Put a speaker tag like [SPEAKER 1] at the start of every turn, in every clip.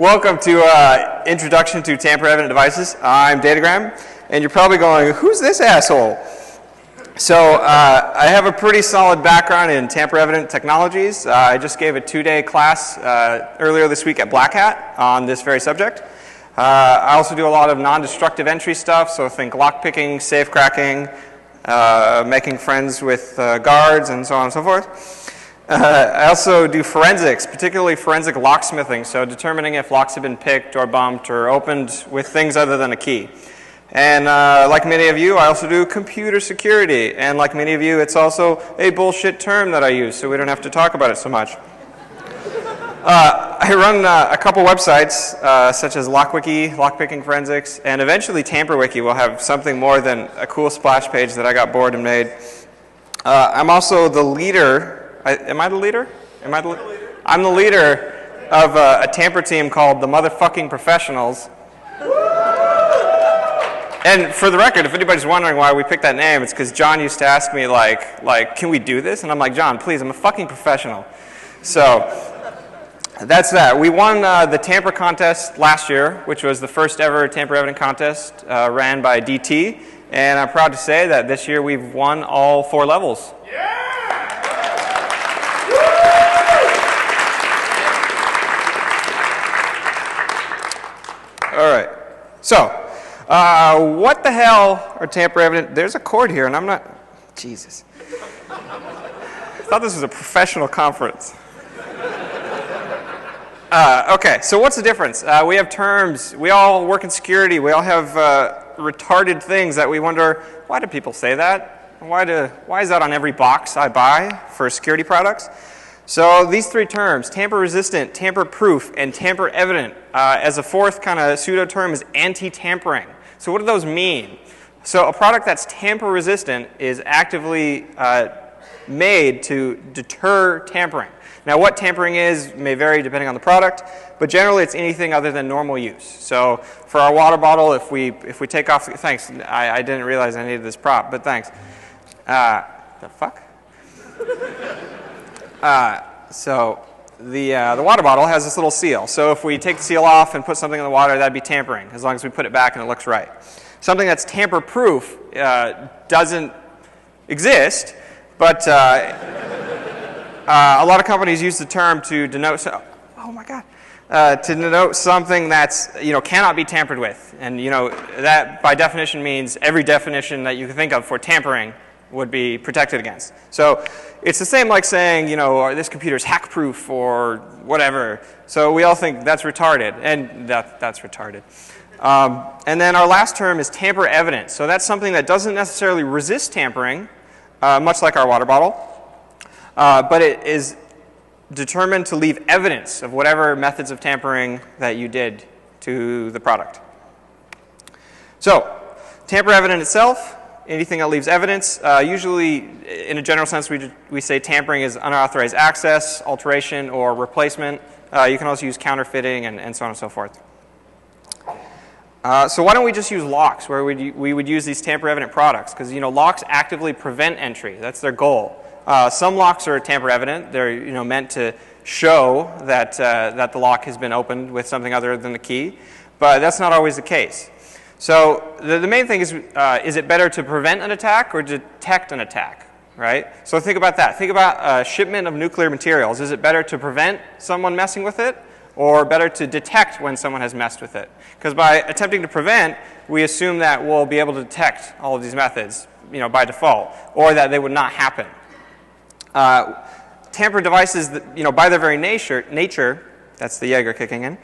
[SPEAKER 1] Welcome to Introduction to Tamper-Evident Devices. I'm Datagram, and you're probably going, who's this asshole? So I have a pretty solid background in tamper-evident technologies. I just gave a 2-day class earlier this week at Black Hat on this very subject. I also do a lot of non-destructive entry stuff, so think lockpicking, safe cracking, making friends with guards, and so on and so forth. I also do forensics, particularly forensic locksmithing, so determining if locks have been picked or bumped or opened with things other than a key. And like many of you, I also do computer security. And like many of you, it's also a bullshit term that I use, so we don't have to talk about it so much. I run a couple websites, such as LockWiki, Lockpicking Forensics, and eventually TamperWiki will have something more than a cool splash page that I got bored and made. I'm also the leader. Am I the leader? I'm the leader of a tamper team called the Motherfucking Professionals. And for the record, if anybody's wondering why we picked that name, it's because John used to ask me, like, can we do this? And I'm like, John, please, I'm a fucking professional. So that's that. We won the Tamper contest last year, which was the first ever tamper-evident contest ran by DT. And I'm proud to say that this year we've won all 4 levels. Yeah! All right. So, what the hell are tamper-evident? There's a cord here, and I'm not... Jesus. I thought this was a professional conference. Okay, so what's the difference? We have terms. We all work in security. We all have retarded things that we wonder, why do people say that? Why is that on every box I buy for security products? So these 3 terms, tamper-resistant, tamper-proof, and tamper-evident, as a fourth kind of pseudo-term is anti-tampering. So what do those mean? So a product that's tamper-resistant is actively made to deter tampering. Now what tampering is may vary depending on the product, but generally it's anything other than normal use. So for our water bottle, if we take off, thanks, I didn't realize I needed this prop, but thanks. The fuck? So the water bottle has this little seal. So if we take the seal off and put something in the water, that'd be tampering, as long as we put it back and it looks right. Something that's tamper-proof doesn't exist, but a lot of companies use the term to denote, oh my God, to denote something that's, cannot be tampered with. And, that by definition means every definition that you can think of for tampering would be protected against. So it's the same like saying, this computer's hack-proof or whatever. So we all think that's retarded, and that's retarded. And then our last term is tamper-evident. So that's something that doesn't necessarily resist tampering, much like our water bottle, but it is determined to leave evidence of whatever methods of tampering that you did to the product. So tamper-evident itself, anything that leaves evidence, usually in a general sense we say tampering is unauthorized access, alteration, or replacement. You can also use counterfeiting and so on and so forth. So why don't we just use locks where we would use these tamper-evident products? Because locks actively prevent entry. That's their goal. Some locks are tamper-evident. They're meant to show that that the lock has been opened with something other than the key, but that's not always the case. So the main thing is it better to prevent an attack or detect an attack, right? So think about that. Think about a shipment of nuclear materials. Is it better to prevent someone messing with it or better to detect when someone has messed with it? Because by attempting to prevent, we assume that we'll be able to detect all of these methods, by default, or that they would not happen. Tamper devices, by their very nature, that's the Jaeger kicking in,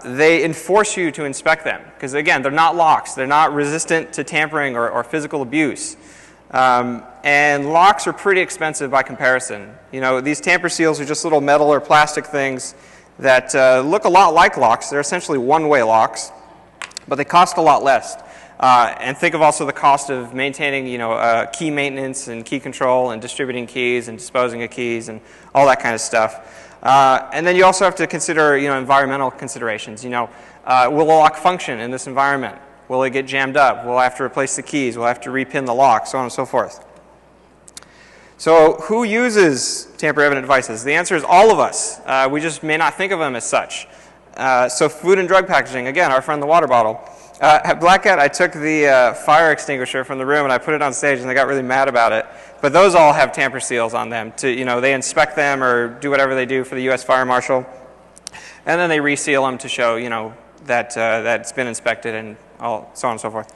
[SPEAKER 1] they enforce you to inspect them. Because again, they're not locks. They're not resistant to tampering or physical abuse. And locks are pretty expensive by comparison. These tamper seals are just little metal or plastic things that look a lot like locks. They're essentially one-way locks, but they cost a lot less. And think of also the cost of maintaining, key maintenance and key control and distributing keys and disposing of keys and all that kind of stuff. And then you also have to consider, environmental considerations. Will a lock function in this environment? Will it get jammed up? Will I have to replace the keys? Will I have to repin the lock? So on and so forth. So who uses tamper-evident devices? The answer is all of us. We just may not think of them as such. So food and drug packaging, again, our friend the water bottle. At Black Hat, I took the fire extinguisher from the room and I put it on stage, and they got really mad about it. But those all have tamper seals on them. They inspect them or do whatever they do for the U.S. Fire Marshal, and then they reseal them to show, that it's been inspected and all, so on and so forth.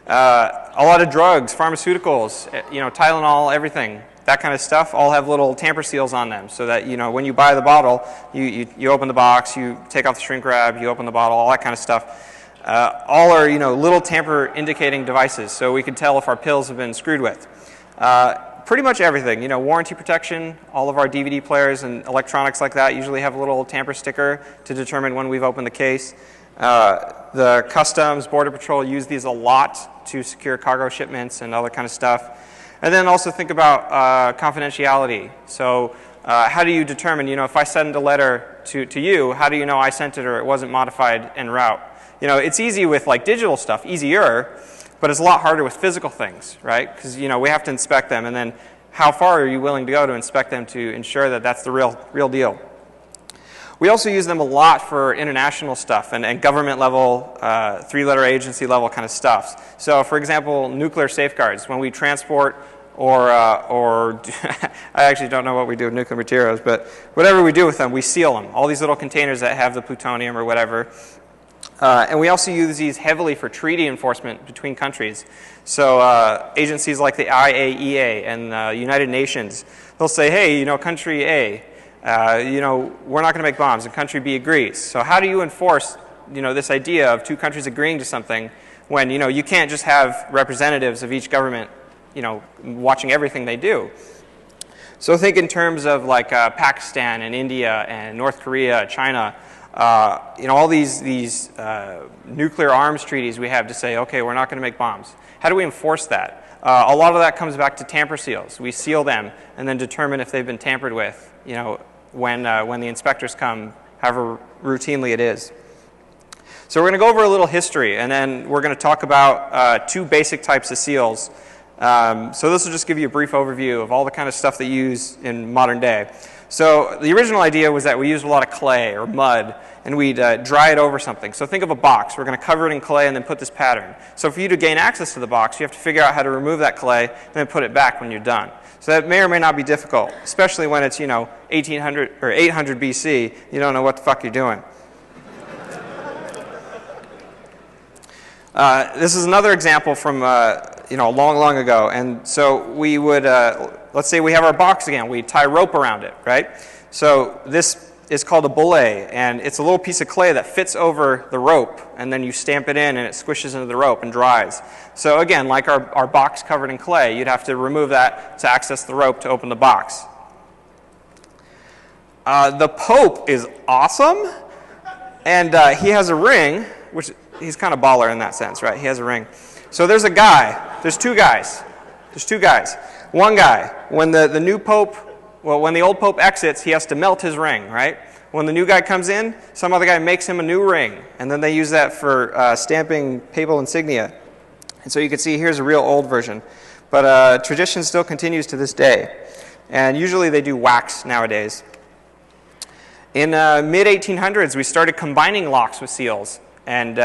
[SPEAKER 1] A lot of drugs, pharmaceuticals, Tylenol, everything. That kind of stuff all have little tamper seals on them, so that when you buy the bottle, you open the box, you take off the shrink wrap, you open the bottle, all that kind of stuff. All are little tamper indicating devices, so we can tell if our pills have been screwed with. Pretty much everything, warranty protection. All of our DVD players and electronics like that usually have a little tamper sticker to determine when we've opened the case. The Customs, Border Patrol use these a lot to secure cargo shipments and other kind of stuff. And then also think about confidentiality. So how do you determine, if I send a letter to you, how do you know I sent it or it wasn't modified en route? It's easy with like digital stuff, easier, but it's a lot harder with physical things, right? Because, we have to inspect them, and then how far are you willing to go to inspect them to ensure that that's the real deal? We also use them a lot for international stuff and government level, three-letter agency level kind of stuff. So, for example, nuclear safeguards. When we transport or I actually don't know what we do with nuclear materials, but whatever we do with them, we seal them. All these little containers that have the plutonium or whatever. And we also use these heavily for treaty enforcement between countries. So agencies like the IAEA and the United Nations, they'll say, hey, country A, we're not going to make bombs, and country B agrees. So how do you enforce, this idea of two countries agreeing to something when, you can't just have representatives of each government, watching everything they do? So think in terms of like Pakistan and India and North Korea, China, all these nuclear arms treaties we have to say, okay, we're not going to make bombs. How do we enforce that? A lot of that comes back to tamper seals. We seal them and then determine if they've been tampered with, when the inspectors come, however routinely it is. So we're going to go over a little history, and then we're going to talk about two basic types of seals. So this will just give you a brief overview of all the kind of stuff that you use in modern day. So the original idea was that we used a lot of clay or mud, and we'd dry it over something. So think of a box. We're going to cover it in clay and then put this pattern. So for you to gain access to the box, you have to figure out how to remove that clay and then put it back when you're done. So that may or may not be difficult, especially when it's 1800 or 800 BC. You don't know what the fuck you're doing. This is another example from long ago. And so we would, let's say we have our box again. We tie rope around it, right? So this is called a bullet, and it's a little piece of clay that fits over the rope, and then you stamp it in, and it squishes into the rope and dries. So again, like our box covered in clay, you'd have to remove that to access the rope to open the box. The Pope is awesome, and he has a ring, which he's kind of baller in that sense, right? He has a ring. So there's a guy. There's two guys. One guy, when the new Pope, when the old Pope exits, he has to melt his ring, right? When the new guy comes in, some other guy makes him a new ring, and then they use that for stamping papal insignia. And so you can see here's a real old version. But tradition still continues to this day. And usually they do wax nowadays. In mid-1800s, we started combining locks with seals. And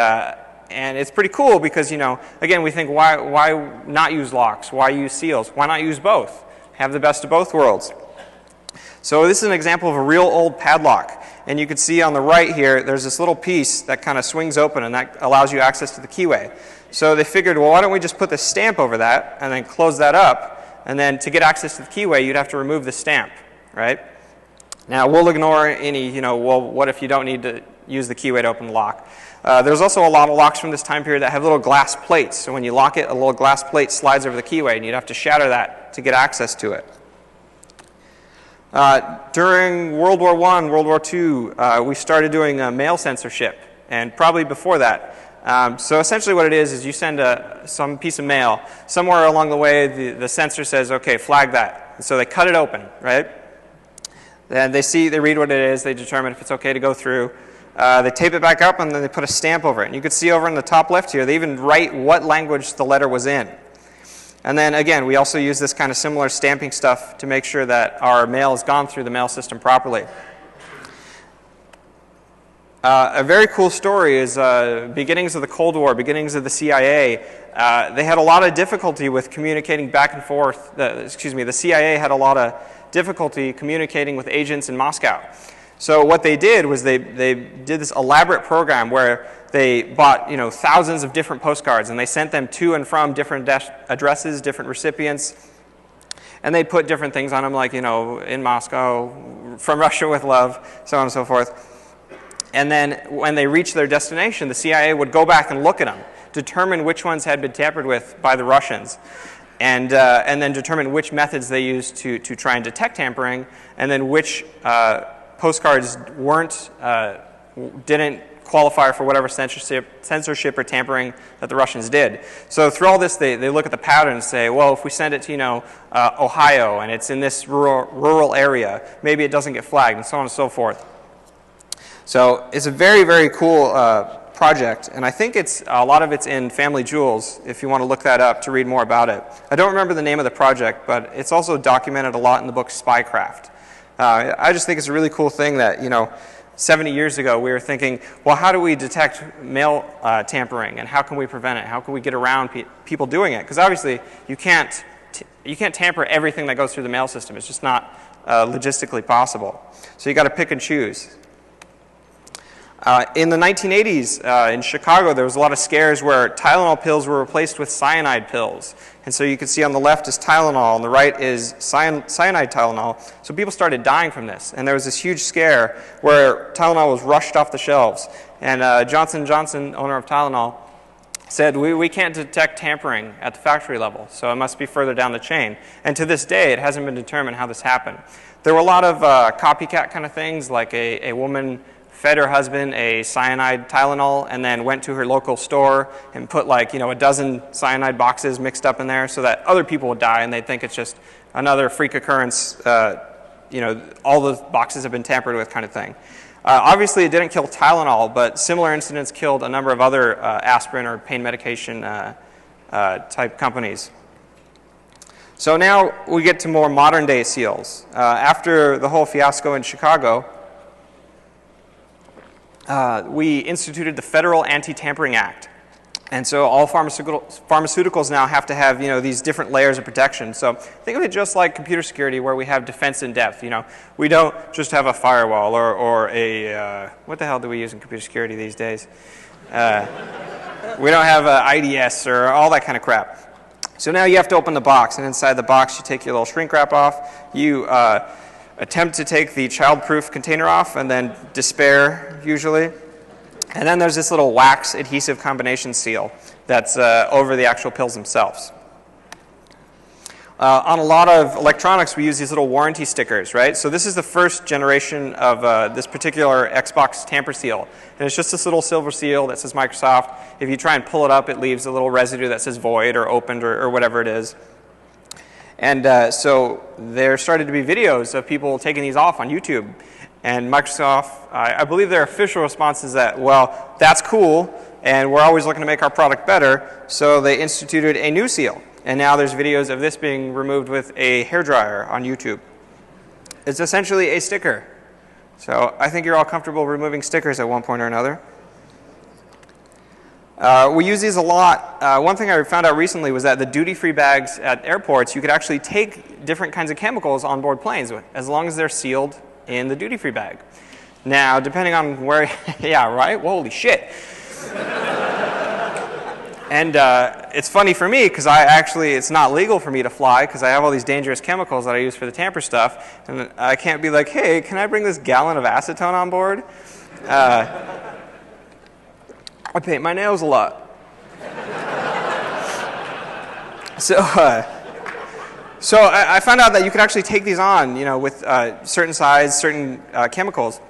[SPEAKER 1] it's pretty cool because, again, we think, why not use locks? Why use seals? Why not use both? Have the best of both worlds. So this is an example of a real old padlock. And you can see on the right here, there's this little piece that kind of swings open, and that allows you access to the keyway. So they figured, well, why don't we just put the stamp over that and then close that up? And then to get access to the keyway, you'd have to remove the stamp, right? Now, we'll ignore any, well, what if you don't need to use the keyway to open the lock? There's also a lot of locks from this time period that have little glass plates. So when you lock it, a little glass plate slides over the keyway, and you'd have to shatter that to get access to it. During World War I, World War II, we started doing mail censorship, and probably before that. So essentially what it is you send some piece of mail. Somewhere along the way, the censor says, okay, flag that. And so they cut it open, right? Then they read what it is, they determine if it's okay to go through. They tape it back up, and then they put a stamp over it. And you can see over in the top left here, they even write what language the letter was in. And then again, we also use this kind of similar stamping stuff to make sure that our mail has gone through the mail system properly. A very cool story is beginnings of the Cold War, beginnings of the CIA. They had a lot of difficulty with communicating back and forth. The CIA had a lot of difficulty communicating with agents in Moscow. So what they did was they did this elaborate program where they bought thousands of different postcards, and they sent them to and from different addresses, different recipients, and they'd put different things on them, like in Moscow, from Russia with love, so on and so forth. And then when they reached their destination, the CIA would go back and look at them, determine which ones had been tampered with by the Russians, and then determine which methods they used to try and detect tampering, and then which postcards didn't qualify for whatever censorship or tampering that the Russians did. So through all this, they look at the pattern and say, well, if we send it to Ohio and it's in this rural area, maybe it doesn't get flagged, and so on and so forth. So it's a very, very cool project, and I think a lot of it's in Family Jewels, if you want to look that up to read more about it. I don't remember the name of the project, but it's also documented a lot in the book Spycraft. I just think it's a really cool thing that, 70 years ago we were thinking, well, how do we detect mail tampering, and how can we prevent it? How can we get around people doing it? Because obviously you can't tamper everything that goes through the mail system. It's just not logistically possible. So you got to pick and choose. In the 1980s, in Chicago, there was a lot of scares where Tylenol pills were replaced with cyanide pills. And so you can see on the left is Tylenol, on the right is cyanide Tylenol. So people started dying from this. And there was this huge scare where Tylenol was rushed off the shelves. And Johnson & Johnson, owner of Tylenol, said, we can't detect tampering at the factory level, so it must be further down the chain. And to this day, it hasn't been determined how this happened. There were a lot of copycat kind of things, like a woman fed her husband a cyanide Tylenol and then went to her local store and put a dozen cyanide boxes mixed up in there so that other people would die, and they'd think it's just another freak occurrence, all the boxes have been tampered with kind of thing. Obviously, it didn't kill Tylenol, but similar incidents killed a number of other aspirin or pain medication type companies. So now we get to more modern day seals. After the whole fiasco in Chicago, we instituted the Federal Anti-Tampering Act. And so all pharmaceuticals now have to have these different layers of protection. So think of it just like computer security, where we have defense in depth. We don't just have a firewall or a what the hell do we use in computer security these days? We don't have IDS or all that kind of crap. So now you have to open the box, and inside the box you take your little shrink wrap off. You attempt to take the child-proof container off, and then despair usually. And then there's this little wax adhesive combination seal that's over the actual pills themselves. On a lot of electronics, we use these little warranty stickers, right? So this is the first generation of this particular Xbox tamper seal. And it's just this little silver seal that says Microsoft. If you try and pull it up, it leaves a little residue that says void or opened or whatever it is. And so there started to be videos of people taking these off on YouTube. And Microsoft, I believe their official response is that, well, that's cool, and we're always looking to make our product better, so they instituted a new seal. And now there's videos of this being removed with a hairdryer on YouTube. It's essentially a sticker. So I think you're all comfortable removing stickers at one point or another. We use these a lot. One thing I found out recently was that the duty-free bags at airports, you could actually take different kinds of chemicals on board planes as long as they're sealed in the duty-free bag. Now, depending on where, yeah, right? Holy shit. And it's funny for me because it's not legal for me to fly because I have all these dangerous chemicals that I use for the tamper stuff, and I can't be like, hey, can I bring this gallon of acetone on board? I paint my nails a lot. So I found out that you could actually take these on, with certain size, certain chemicals,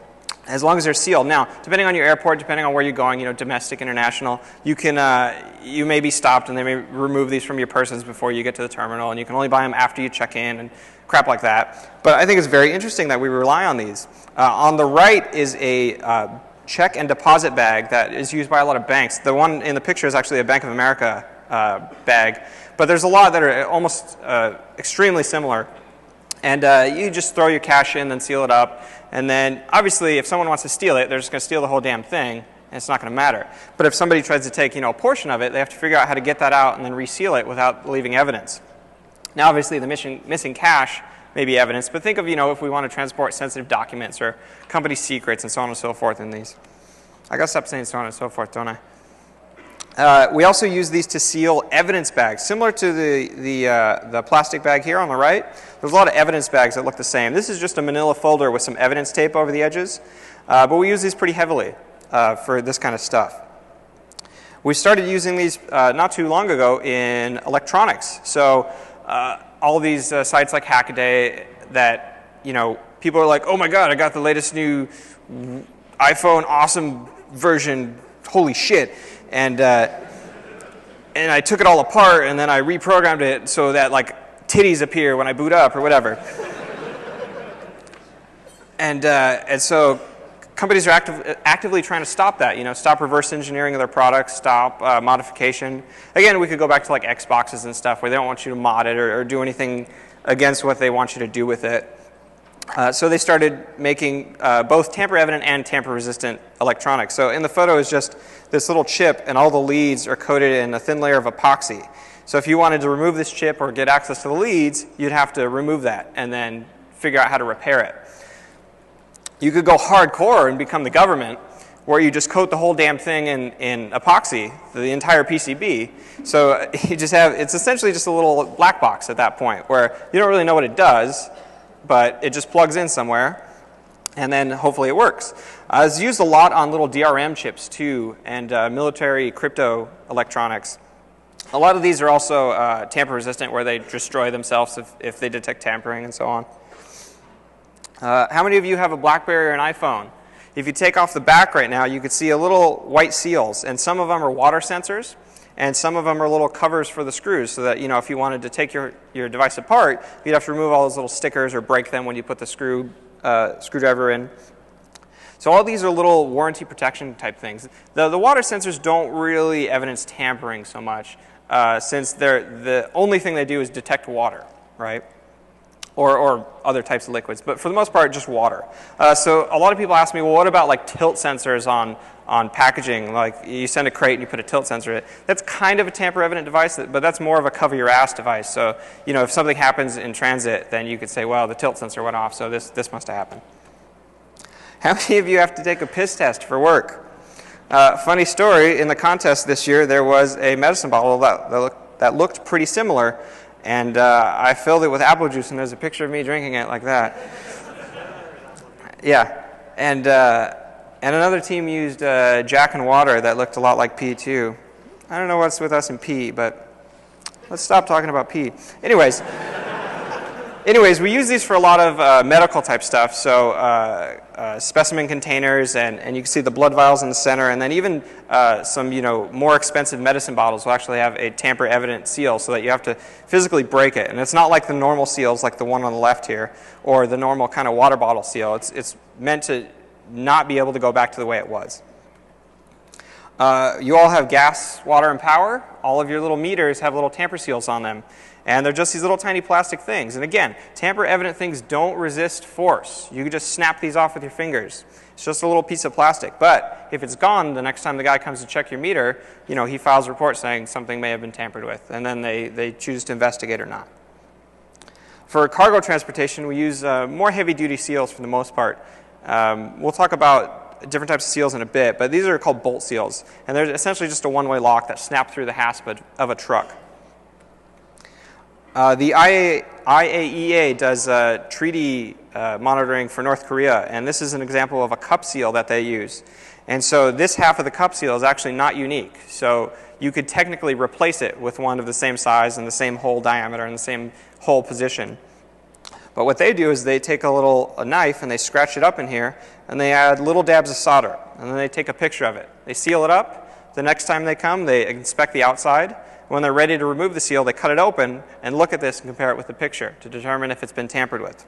[SPEAKER 1] as long as they're sealed. Now, depending on your airport, depending on where you're going, domestic, international, you may be stopped and they may remove these from your persons before you get to the terminal, and you can only buy them after you check in and crap like that. But I think it's very interesting that we rely on these. On the right is a check and deposit bag that is used by a lot of banks. The one in the picture is actually a Bank of America bag. But there's a lot that are almost extremely similar. And you just throw your cash in, then seal it up. And then, obviously, if someone wants to steal it, they're just going to steal the whole damn thing, and it's not going to matter. But if somebody tries to take, a portion of it, they have to figure out how to get that out and then reseal it without leaving evidence. Now, obviously, the missing cash may be evidence, but think of, if we want to transport sensitive documents or company secrets and so on and so forth in these. I got to stop saying so on and so forth, don't I? We also use these to seal evidence bags. Similar to the plastic bag here on the right, there's a lot of evidence bags that look the same. This is just a manila folder with some evidence tape over the edges, but we use these pretty heavily for this kind of stuff. We started using these not too long ago in electronics. So all of these sites like Hackaday that, people are like, oh my God, I got the latest new iPhone awesome version, holy shit. And I took it all apart and then I reprogrammed it so that like titties appear when I boot up or whatever. and so companies are actively trying to stop that, stop reverse engineering of their products, stop modification. Again, we could go back to like Xboxes and stuff where they don't want you to mod it or do anything against what they want you to do with it. So they started making both tamper-evident and tamper-resistant electronics. So in the photo is just this little chip, and all the leads are coated in a thin layer of epoxy. So if you wanted to remove this chip or get access to the leads, you'd have to remove that and then figure out how to repair it. You could go hardcore and become the government, where you just coat the whole damn thing in epoxy, the entire PCB. So you just have, it's essentially just a little black box at that point, where you don't really know what it does, but it just plugs in somewhere, and then hopefully it works. It's used a lot on little DRM chips too, and military crypto electronics. A lot of these are also tamper-resistant, where they destroy themselves if they detect tampering and so on. How many of you have a BlackBerry or an iPhone? If you take off the back right now, you could see a little white seals, and some of them are water sensors, and some of them are little covers for the screws, so that if you wanted to take your device apart, you'd have to remove all those little stickers or break them when you put the screwdriver in. So all these are little warranty protection type things. The water sensors don't really evidence tampering so much, since the only thing they do is detect water, right? Or other types of liquids, but for the most part, just water. So a lot of people ask me, well, what about like tilt sensors on packaging? Like you send a crate and you put a tilt sensor in it. That's kind of a tamper-evident device, but that's more of a cover-your-ass device. So if something happens in transit, then you could say, well, the tilt sensor went off, so this must have happened. How many of you have to take a piss test for work? Funny story, in the contest this year, there was a medicine bottle that looked pretty similar. And I filled it with apple juice, and there's a picture of me drinking it like that. Yeah, and another team used Jack and water that looked a lot like pee too. I don't know what's with us and pee, but let's stop talking about pee. Anyways, we use these for a lot of medical type stuff. So specimen containers, and you can see the blood vials in the center, and then even some more expensive medicine bottles will actually have a tamper-evident seal, so that you have to physically break it. And it's not like the normal seals, like the one on the left here, or the normal kind of water bottle seal. It's meant to not be able to go back to the way it was. You all have gas, water, and power. All of your little meters have little tamper seals on them. And they're just these little tiny plastic things. And again, tamper-evident things don't resist force. You can just snap these off with your fingers. It's just a little piece of plastic. But if it's gone, the next time the guy comes to check your meter, he files a report saying something may have been tampered with. And then they choose to investigate or not. For cargo transportation, we use more heavy-duty seals for the most part. We'll talk about different types of seals in a bit, but these are called bolt seals. And they're essentially just a one-way lock that snap through the hasp of a truck. The IAEA does treaty monitoring for North Korea, and this is an example of a cup seal that they use. And so this half of the cup seal is actually not unique. So you could technically replace it with one of the same size and the same hole diameter and the same hole position. But what they do is they take a knife and they scratch it up in here, and they add little dabs of solder, and then they take a picture of it. They seal it up. The next time they come, they inspect the outside. When they're ready to remove the seal, they cut it open and look at this and compare it with the picture to determine if it's been tampered with.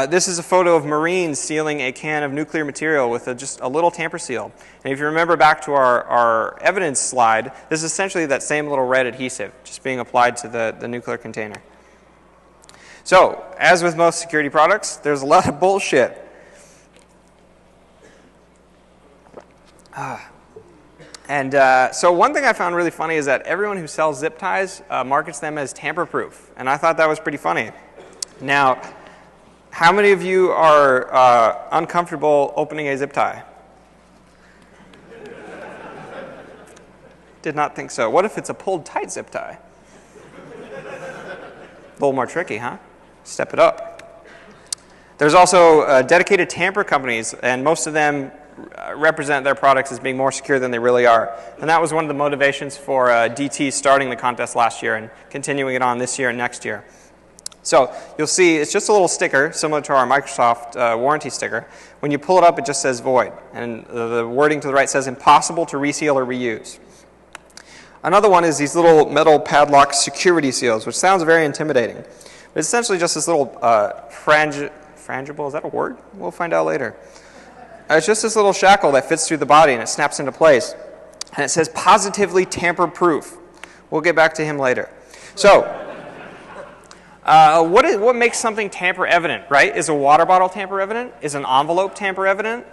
[SPEAKER 1] This is a photo of Marines sealing a can of nuclear material with just a little tamper seal. And if you remember back to our evidence slide, this is essentially that same little red adhesive just being applied to the nuclear container. So, as with most security products, there's a lot of bullshit. So one thing I found really funny is that everyone who sells zip ties markets them as tamper-proof, and I thought that was pretty funny. Now, how many of you are uncomfortable opening a zip tie? Did not think so. What if it's a pulled tight zip tie? A little more tricky, huh? Step it up. There's also dedicated tamper companies, and most of them represent their products as being more secure than they really are. And that was one of the motivations for DT starting the contest last year and continuing it on this year and next year. So you'll see it's just a little sticker similar to our Microsoft warranty sticker. When you pull it up, it just says void. And the wording to the right says impossible to reseal or reuse. Another one is these little metal padlock security seals, which sounds very intimidating. But it's essentially just this little frangible, is that a word? We'll find out later. It's just this little shackle that fits through the body and it snaps into place. And it says positively tamper-proof. We'll get back to him later. So, what makes something tamper-evident, right? Is a water bottle tamper-evident? Is an envelope tamper-evident?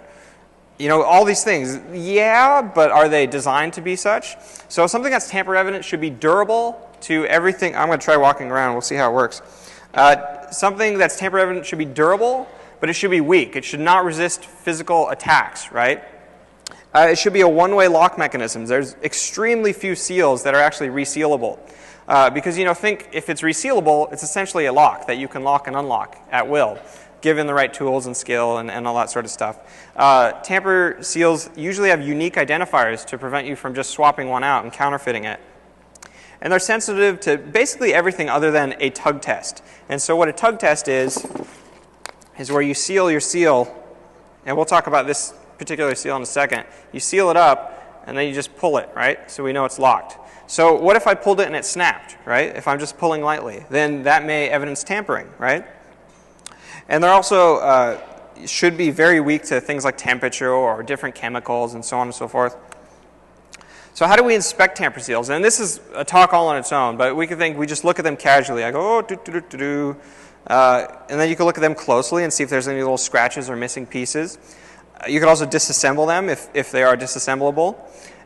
[SPEAKER 1] You know, all these things. Yeah, but are they designed to be such? So something that's tamper-evident should be durable to everything. I'm going to try walking around. We'll see how it works. Something that's tamper-evident should be durable, but it should be weak. It should not resist physical attacks, right? It should be a one-way lock mechanism. There's extremely few seals that are actually resealable. Because, you know, think if it's resealable, it's essentially a lock that you can lock and unlock at will, given the right tools and skill and all that sort of stuff. Tamper seals usually have unique identifiers to prevent you from just swapping one out and counterfeiting it. And they're sensitive to basically everything other than a tug test. And so what a tug test is where you seal your seal, and we'll talk about this particular seal in a second. You seal it up, and then you just pull it, right? So we know it's locked. So what if I pulled it and it snapped, right? If I'm just pulling lightly, then that may evidence tampering, right? And they're also should be very weak to things like temperature or different chemicals and so on and so forth. So how do we inspect tamper seals? And this is a talk all on its own, but we just look at them casually. I go, oh, do-do-do-do-do. And then you can look at them closely and see if there's any little scratches or missing pieces. You can also disassemble them if they are disassemblable.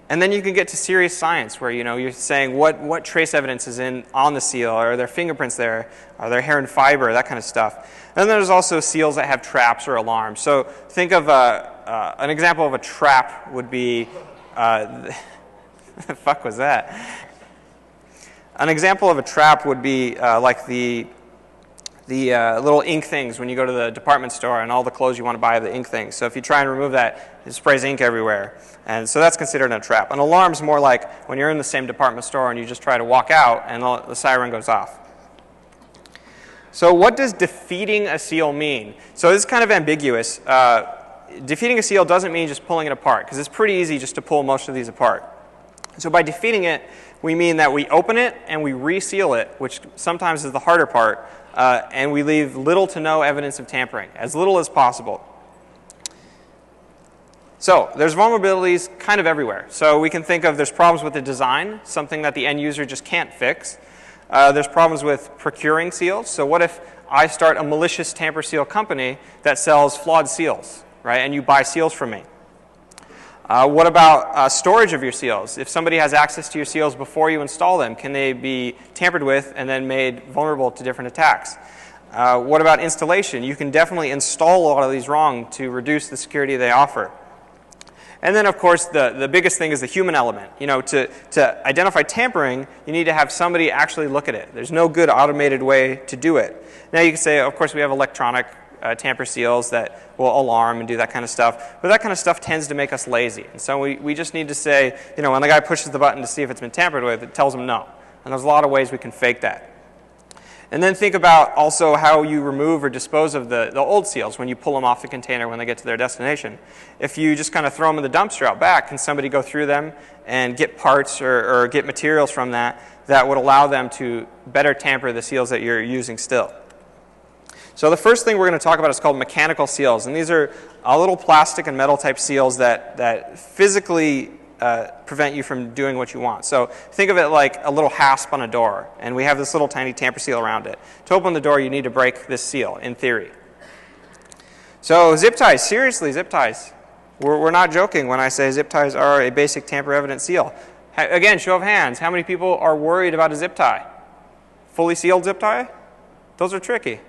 [SPEAKER 1] And then you can get to serious science where, you know, you're saying what trace evidence is on the seal. Are there fingerprints there? Are there hair and fiber? That kind of stuff. And then there's also seals that have traps or alarms. So think of an example of a trap would be, what the fuck was that? An example of a trap would be like the little ink things when you go to the department store and all the clothes you want to buy have the ink things. So if you try and remove that, it sprays ink everywhere. And so that's considered a trap. An alarm's more like when you're in the same department store and you just try to walk out and the siren goes off. So what does defeating a seal mean? So this is kind of ambiguous. Defeating a seal doesn't mean just pulling it apart, because it's pretty easy just to pull most of these apart. So by defeating it, we mean that we open it and we reseal it, which sometimes is the harder part, and we leave little to no evidence of tampering, as little as possible. So there's vulnerabilities kind of everywhere. So we can think of there's problems with the design, something that the end user just can't fix. There's problems with procuring seals. So what if I start a malicious tamper seal company that sells flawed seals, right? And you buy seals from me. What about storage of your seals? If somebody has access to your seals before you install them, can they be tampered with and then made vulnerable to different attacks? What about installation? You can definitely install a lot of these wrong to reduce the security they offer. And then, of course, the biggest thing is the human element. You know, to identify tampering, you need to have somebody actually look at it. There's no good automated way to do it. Now, you can say, of course, we have electronic tamper seals that will alarm and do that kind of stuff. But that kind of stuff tends to make us lazy. And so we just need to say, you know, when the guy pushes the button to see if it's been tampered with, it tells him no. And there's a lot of ways we can fake that. And then think about also how you remove or dispose of the old seals when you pull them off the container when they get to their destination. If you just kind of throw them in the dumpster out back, can somebody go through them and get parts or get materials from that would allow them to better tamper the seals that you're using still? So the first thing we're going to talk about is called mechanical seals. And these are little plastic and metal type seals that physically prevent you from doing what you want. So think of it like a little hasp on a door, and we have this little tiny tamper seal around it. To open the door, you need to break this seal, in theory. So zip ties, seriously, zip ties. We're not joking when I say zip ties are a basic tamper-evident seal. Again, show of hands, how many people are worried about a zip tie? Fully sealed zip tie? Those are tricky.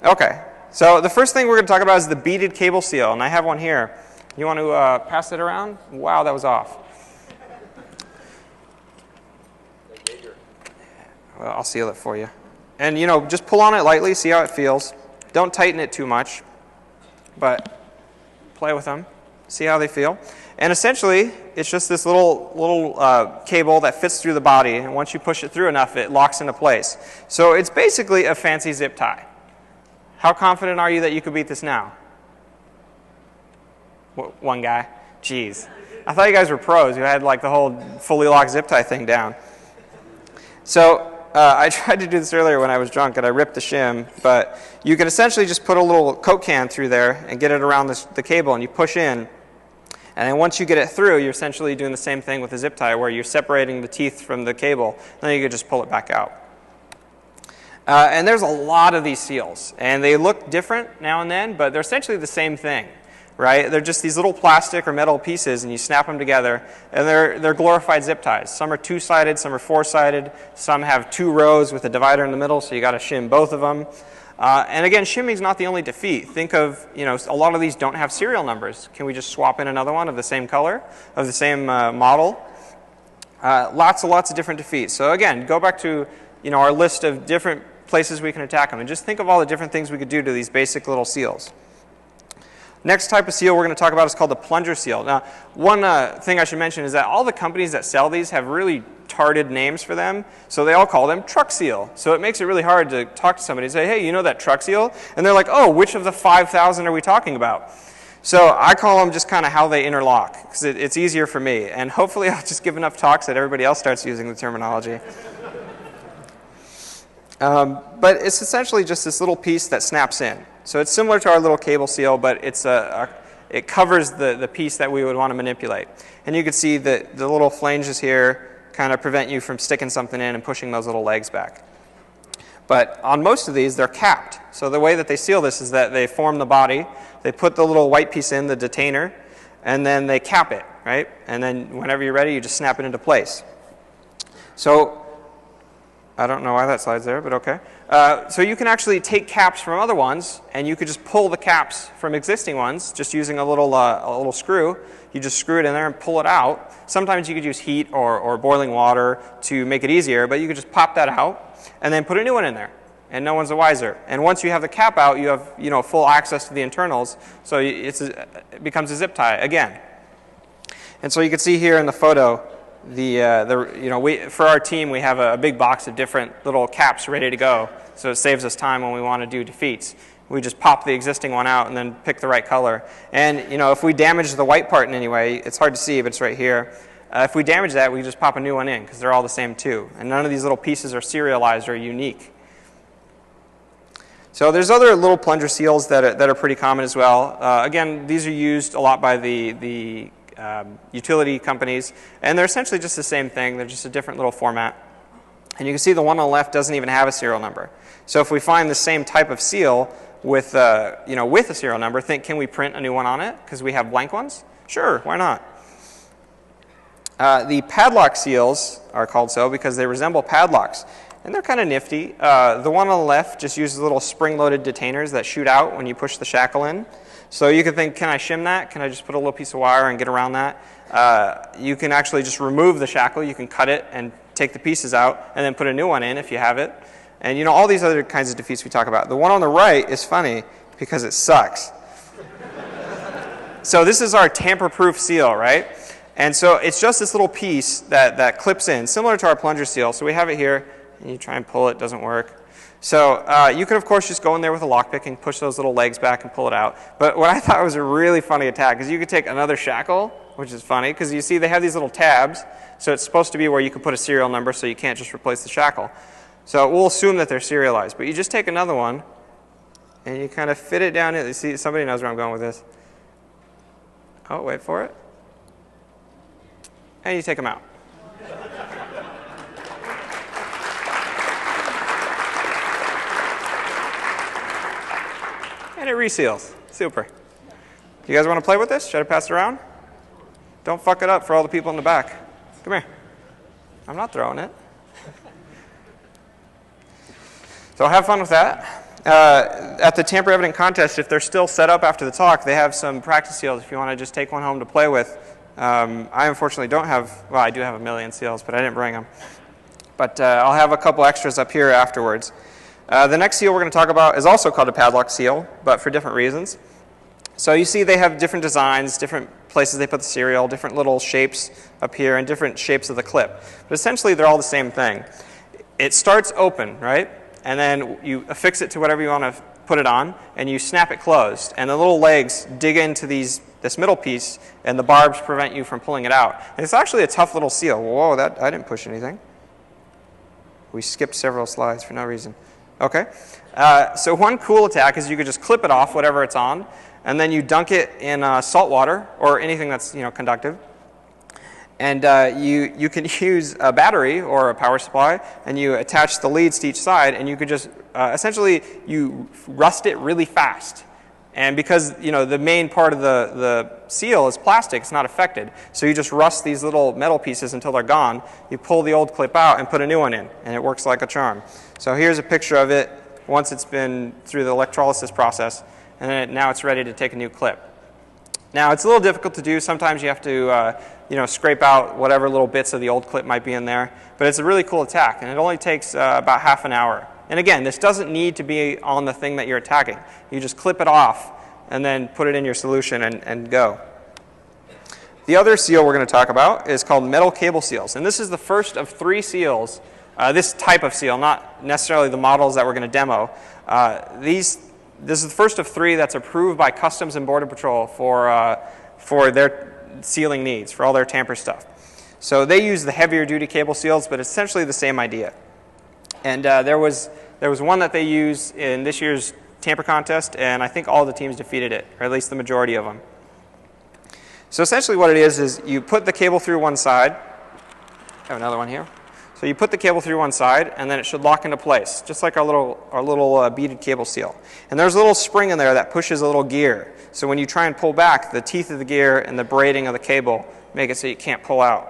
[SPEAKER 1] Okay, so the first thing we're going to talk about is the beaded cable seal, and I have one here. You want to pass it around? Wow, that was off. Well, I'll seal it for you. And, you know, just pull on it lightly, see how it feels. Don't tighten it too much, but play with them, see how they feel. And essentially, it's just this little cable that fits through the body, and once you push it through enough, it locks into place. So it's basically a fancy zip tie. How confident are you that you could beat this now? One guy? Jeez. I thought you guys were pros. You had like the whole fully locked zip tie thing down. So I tried to do this earlier when I was drunk and I ripped the shim, but you can essentially just put a little Coke can through there and get it around the cable, and you push in. And then once you get it through, you're essentially doing the same thing with a zip tie where you're separating the teeth from the cable, and then you can just pull it back out. And there's a lot of these seals, and they look different now and then, but they're essentially the same thing, right? They're just these little plastic or metal pieces, and you snap them together, and they're glorified zip ties. Some are two-sided, some are four-sided, some have two rows with a divider in the middle, so you got to shim both of them. And again, shimming is not the only defeat. Think of, you know, a lot of these don't have serial numbers. Can we just swap in another one of the same color, of the same model? Lots and lots of different defeats. So again, go back to, you know, our list of different places we can attack them, and just think of all the different things we could do to these basic little seals. Next type of seal we're going to talk about is called the plunger seal. Now, one thing I should mention is that all the companies that sell these have really tarded names for them, so they all call them truck seal. So it makes it really hard to talk to somebody and say, hey, you know that truck seal? And they're like, oh, which of the 5,000 are we talking about? So I call them just kind of how they interlock, because it's easier for me. And hopefully I'll just give enough talks that everybody else starts using the terminology. But it's essentially just this little piece that snaps in. So it's similar to our little cable seal, but it covers the piece that we would want to manipulate. And you can see that the little flanges here kind of prevent you from sticking something in and pushing those little legs back. But on most of these, they're capped. So the way that they seal this is that they form the body, they put the little white piece in, the detainer, and then they cap it, right? And then whenever you're ready, you just snap it into place. So I don't know why that slide's there, but okay. So you can actually take caps from other ones, and you could just pull the caps from existing ones just using a little screw. You just screw it in there and pull it out. Sometimes you could use heat or boiling water to make it easier, but you could just pop that out and then put a new one in there, and no one's the wiser. And once you have the cap out, you have, you know, full access to the internals, so it becomes a zip tie again. And so you can see here in the photo, for our team, we have a big box of different little caps ready to go, so it saves us time when we want to do defeats. We just pop the existing one out and then pick the right color. And, you know, if we damage the white part in any way, it's hard to see, but it's right here. If we damage that, we just pop a new one in, because they're all the same too. And none of these little pieces are serialized or unique. So there's other little plunger seals that are pretty common as well. Again, these are used a lot by the utility companies, and they're essentially just the same thing. They're just a different little format. And you can see the one on the left doesn't even have a serial number. So if we find the same type of seal with a serial number, can we print a new one on it because we have blank ones? Sure, why not? The padlock seals are called so because they resemble padlocks, and they're kind of nifty. The one on the left just uses little spring-loaded detainers that shoot out when you push the shackle in. So you can think, can I shim that? Can I just put a little piece of wire and get around that? You can actually just remove the shackle. You can cut it and take the pieces out and then put a new one in if you have it. And you know, all these other kinds of defeats we talk about. The one on the right is funny because it sucks. So this is our tamper-proof seal, right? And so it's just this little piece that clips in, similar to our plunger seal. So we have it here, and you try and pull it, doesn't work. So you can, of course, just go in there with a lockpick and push those little legs back and pull it out. But what I thought was a really funny attack is you could take another shackle, which is funny, because you see they have these little tabs. So it's supposed to be where you can put a serial number so you can't just replace the shackle. So we'll assume that they're serialized. But you just take another one, and you kind of fit it down in. You see, somebody knows where I'm going with this. Oh, wait for it. And you take them out. And it reseals. Super. You guys want to play with this? Should I pass it around? Don't fuck it up for all the people in the back. Come here. I'm not throwing it. So have fun with that. At the Tamper Evident contest, if they're still set up after the talk, they have some practice seals if you want to just take one home to play with. I unfortunately don't have, well, I do have 1,000,000 seals, but I didn't bring them. But I'll have a couple extras up here afterwards. The next seal we're going to talk about is also called a padlock seal, but for different reasons. So you see they have different designs, different places they put the serial, different little shapes up here, and different shapes of the clip. But essentially, they're all the same thing. It starts open, right? And then you affix it to whatever you want to put it on, and you snap it closed. And the little legs dig into this middle piece, and the barbs prevent you from pulling it out. And it's actually a tough little seal. Whoa, I didn't push anything. We skipped several slides for no reason. Okay. So one cool attack is you could just clip it off, whatever it's on, and then you dunk it in salt water or anything that's conductive. And you can use a battery or a power supply, and you attach the leads to each side, and you could just essentially you rust it really fast. And because the main part of the seal is plastic, it's not affected. So you just rust these little metal pieces until they're gone. You pull the old clip out and put a new one in, and it works like a charm. So here's a picture of it once it's been through the electrolysis process, and then now it's ready to take a new clip. Now it's a little difficult to do. Sometimes you have to scrape out whatever little bits of the old clip might be in there. But it's a really cool attack, and it only takes about half an hour. And again, this doesn't need to be on the thing that you're attacking. You just clip it off and then put it in your solution and go. The other seal we're going to talk about is called metal cable seals. And this is the first of 3 seals, this type of seal, not necessarily the models that we're going to demo. This is the first of 3 that's approved by Customs and Border Patrol for their sealing needs, for all their tamper stuff. So they use the heavier duty cable seals, but essentially the same idea. And there was one that they used in this year's tamper contest, and I think all the teams defeated it, or at least the majority of them. So essentially what it is you put the cable through one side. I have another one here. So you put the cable through one side, and then it should lock into place, just like our little beaded cable seal. And there's a little spring in there that pushes a little gear. So when you try and pull back, the teeth of the gear and the braiding of the cable make it so you can't pull out.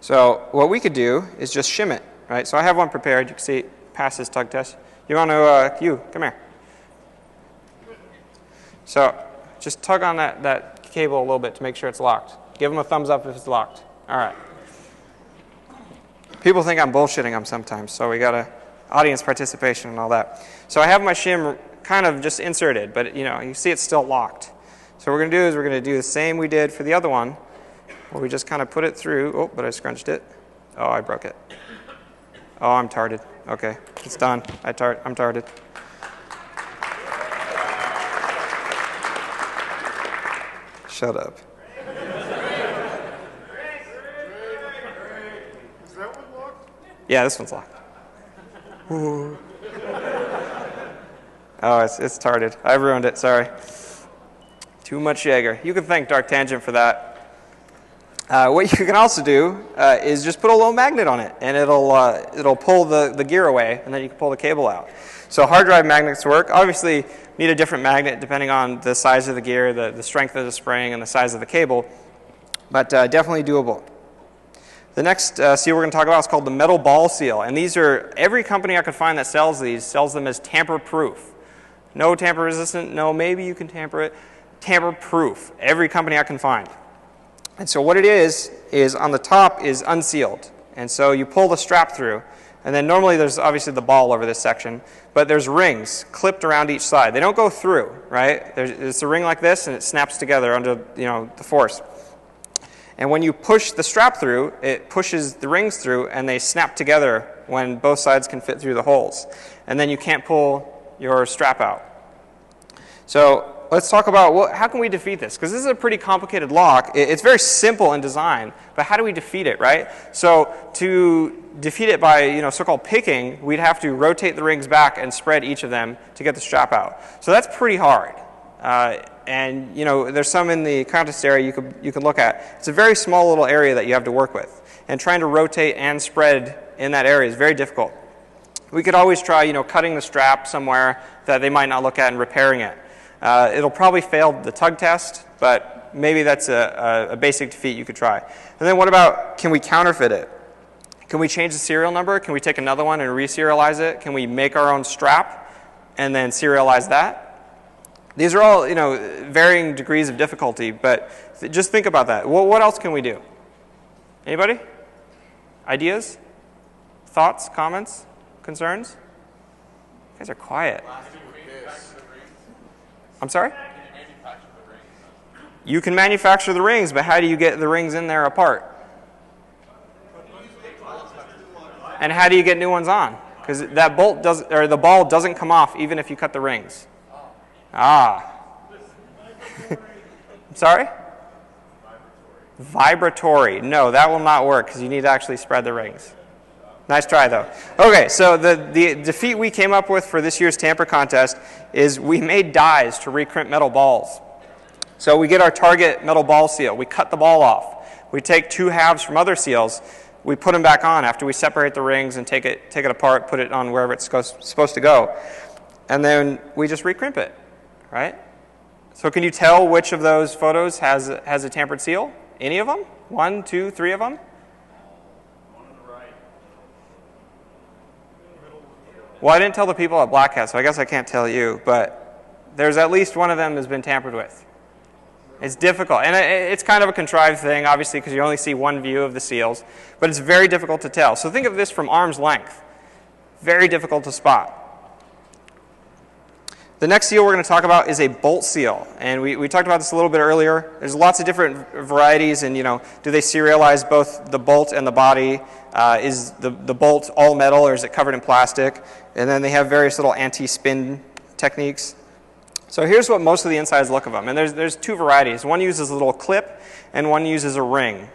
[SPEAKER 1] So what we could do is just shim it, right? So I have one prepared. You can see it passes tug test. You want to, come here. So just tug on that cable a little bit to make sure it's locked. Give them a thumbs up if it's locked. All right. People think I'm bullshitting them sometimes, so we got audience participation and all that. So I have my shim kind of just inserted, but you see it's still locked. So what we're going to do is we're going to do the same we did for the other one, where we just kind of put it through. Oh, but I scrunched it. Oh, I broke it. Oh, I'm tarded. Okay, it's done. I'm tarded. Shut up.
[SPEAKER 2] Is that one locked?
[SPEAKER 1] Yeah, this one's locked. Ooh. Oh, it's tarded. I ruined it, sorry. Too much Jaeger. You can thank Dark Tangent for that. What you can also do is just put a little magnet on it, and it'll pull the gear away, and then you can pull the cable out. So hard drive magnets work. Obviously, need a different magnet depending on the size of the gear, the strength of the spring, and the size of the cable, but definitely doable. The next seal we're going to talk about is called the metal ball seal, and these are, every company I could find that sells these sells them as tamper-proof. No tamper-resistant, no maybe you can tamper it. Tamper-proof, every company I can find. And so what it is on the top is unsealed. And so you pull the strap through, and then normally there's obviously the ball over this section, but there's rings clipped around each side. They don't go through, right? It's a ring like this, and it snaps together under the force. And when you push the strap through, it pushes the rings through, and they snap together when both sides can fit through the holes. And then you can't pull your strap out. So let's talk about how can we defeat this? Because this is a pretty complicated lock. It's very simple in design, but how do we defeat it, right? So to defeat it by so-called picking, we'd have to rotate the rings back and spread each of them to get the strap out. So that's pretty hard. and you know, there's some in the contest area you could look at. It's a very small little area that you have to work with, and trying to rotate and spread in that area is very difficult. We could always try, you know, cutting the strap somewhere that they might not look at and repairing it. It'll probably fail the tug test, but maybe that's a basic defeat you could try. And then what about, can we counterfeit it? Can we change the serial number? Can we take another one and re-serialize it? Can we make our own strap and then serialize that? These are all, you know, varying degrees of difficulty, but just think about that. What else can we do? Anybody? Ideas? Thoughts? Comments? Concerns? You guys are quiet. I'm sorry? You can manufacture the rings, but how do you get the rings in there apart? And how do you get new ones on? Because that bolt does, or the ball doesn't come off even if you cut the rings. Ah. Sorry? Vibratory. No, that will not work because you need to actually spread the rings. Nice try, though. Okay, so the defeat we came up with for this year's Tamper contest is we made dies to recrimp metal balls. So we get our target metal ball seal. We cut the ball off. We take 2 halves from other seals. We put them back on after we separate the rings and take it apart, put it on wherever it's supposed to go. And then we just recrimp it, right? So can you tell which of those photos has a tampered seal? Any of them? 1, 2, 3 of them? Well, I didn't tell the people at Black Hat, so I guess I can't tell you, but there's at least one of them that's been tampered with. It's difficult, and it's kind of a contrived thing, obviously, because you only see one view of the seals, but it's very difficult to tell. So think of this from arm's length. Very difficult to spot. The next seal we're going to talk about is a bolt seal, and we talked about this a little bit earlier. There's lots of different varieties, and you know, do they serialize both the bolt and the body? Is the bolt all metal or is it covered in plastic? And then they have various little anti-spin techniques. So here's what most of the insides look of them, and there's 2 varieties. One uses a little clip, and one uses a ring.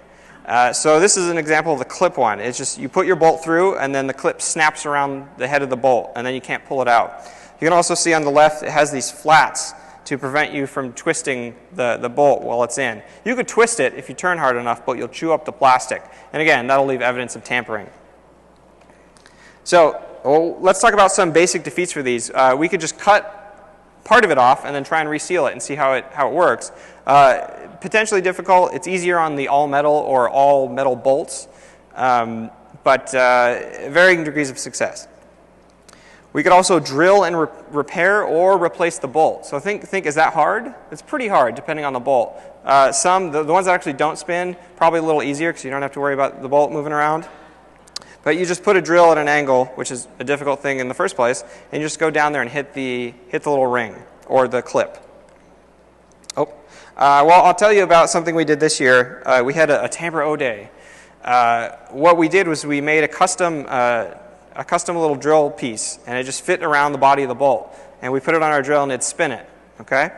[SPEAKER 1] So this is an example of the clip one. It's just you put your bolt through, and then the clip snaps around the head of the bolt, and then you can't pull it out. You can also see on the left it has these flats to prevent you from twisting the bolt while it's in. You could twist it if you turn hard enough, but you'll chew up the plastic. And again, that'll leave evidence of tampering. So let's talk about some basic defeats for these. We could just cut part of it off and then try and reseal it and see how it works. Potentially difficult. It's easier on the all metal or all metal bolts, but varying degrees of success. We could also drill and repair or replace the bolt. So think, is that hard? It's pretty hard depending on the bolt. The ones that actually don't spin, probably a little easier because you don't have to worry about the bolt moving around. But you just put a drill at an angle, which is a difficult thing in the first place, and you just go down there and hit the little ring or the clip. Well, I'll tell you about something we did this year. We had a Tamper O-Day. What we did was we made a custom little drill piece, and it just fit around the body of the bolt. And we put it on our drill, and it'd spin it, okay?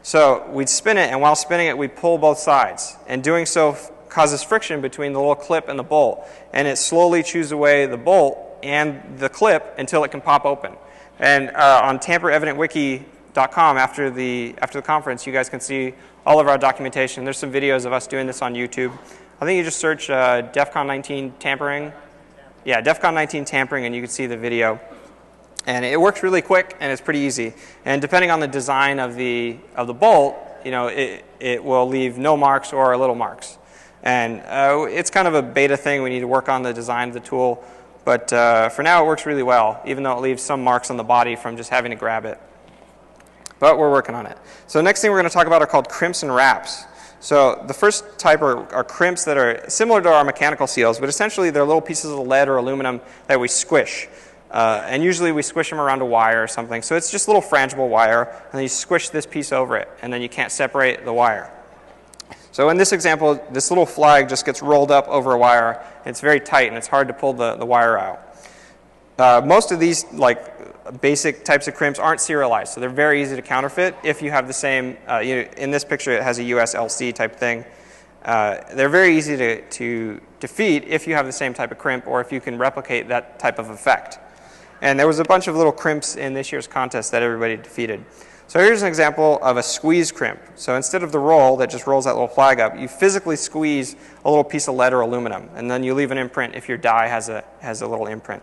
[SPEAKER 1] So we'd spin it, and while spinning it, we'd pull both sides. And doing so causes friction between the little clip and the bolt. And it slowly chews away the bolt and the clip until it can pop open. And on tamperevidentwiki.com, after the conference, you guys can see all of our documentation. There's some videos of us doing this on YouTube. I think you just search DEFCON 19 tampering. Yeah, DEFCON 19 tampering, and you can see the video. And it works really quick, and it's pretty easy. And depending on the design of the bolt, you know, it will leave no marks or little marks. And it's kind of a beta thing. We need to work on the design of the tool. But for now, it works really well, even though it leaves some marks on the body from just having to grab it. But we're working on it. So the next thing we're going to talk about are called crimps and wraps. So the first type are crimps that are similar to our mechanical seals, but essentially they're little pieces of lead or aluminum that we squish. And usually we squish them around a wire or something. So it's just a little frangible wire, and then you squish this piece over it, and then you can't separate the wire. So in this example, this little flag just gets rolled up over a wire. And it's very tight, and it's hard to pull the wire out. Most of these basic types of crimps aren't serialized, so they're very easy to counterfeit if you have the same, in this picture it has a USLC type thing. They're very easy to defeat if you have the same type of crimp or if you can replicate that type of effect. And there was a bunch of little crimps in this year's contest that everybody defeated. So here's an example of a squeeze crimp. So instead of the roll that just rolls that little flag up, you physically squeeze a little piece of lead or aluminum, and then you leave an imprint if your die has a little imprint.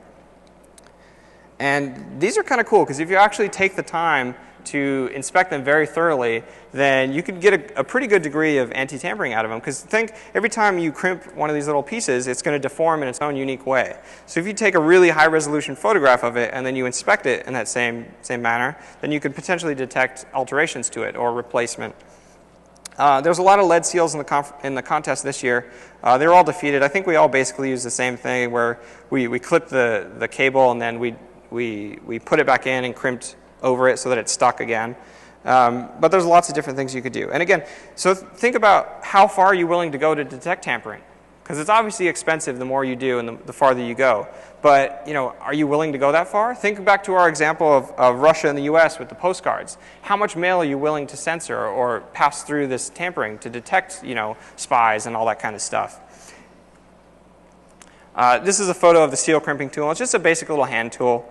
[SPEAKER 1] And these are kind of cool because if you actually take the time to inspect them very thoroughly, then you could get a pretty good degree of anti-tampering out of them. Because think, every time you crimp one of these little pieces, it's going to deform in its own unique way. So if you take a really high-resolution photograph of it and then you inspect it in that same manner, then you could potentially detect alterations to it or replacement. There's a lot of lead seals in the contest this year. They were all defeated. I think we all basically use the same thing where we clip the cable and then we put it back in and crimped over it so that it's stuck again. But there's lots of different things you could do. And again, so think about how far are you willing to go to detect tampering? Because it's obviously expensive the more you do and the farther you go. But are you willing to go that far? Think back to our example of Russia and the US with the postcards. How much mail are you willing to censor or pass through this tampering to detect spies and all that kind of stuff? This is a photo of the seal crimping tool. It's just a basic little hand tool.